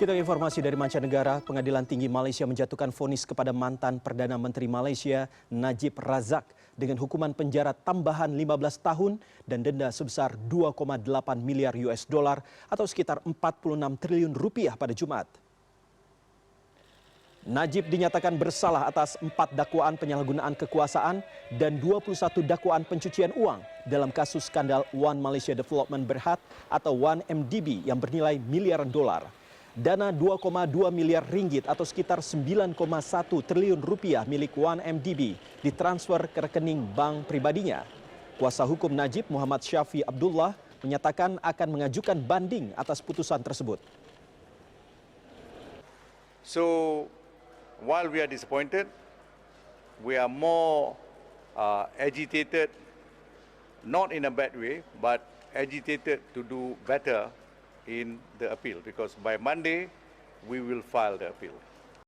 Kita ke informasi dari mancanegara, Pengadilan Tinggi Malaysia menjatuhkan vonis kepada mantan Perdana Menteri Malaysia Najib Razak dengan hukuman penjara tambahan 15 tahun dan denda sebesar 2,8 miliar US dollar atau sekitar 46 triliun rupiah pada Jumat. Najib dinyatakan bersalah atas 4 dakwaan penyalahgunaan kekuasaan dan 21 dakwaan pencucian uang dalam kasus skandal One Malaysia Development Berhad atau 1MDB yang bernilai miliaran dolar. Dana 2,2 miliar ringgit atau sekitar 9,1 triliun rupiah milik 1MDB ditransfer ke rekening bank pribadinya. Kuasa hukum Najib Muhammad Syafi Abdullah menyatakan akan mengajukan banding atas putusan tersebut. So, while we are disappointed, we are more agitated, not in a bad way, but agitated to do better in the appeal, because by Monday we will file the appeal.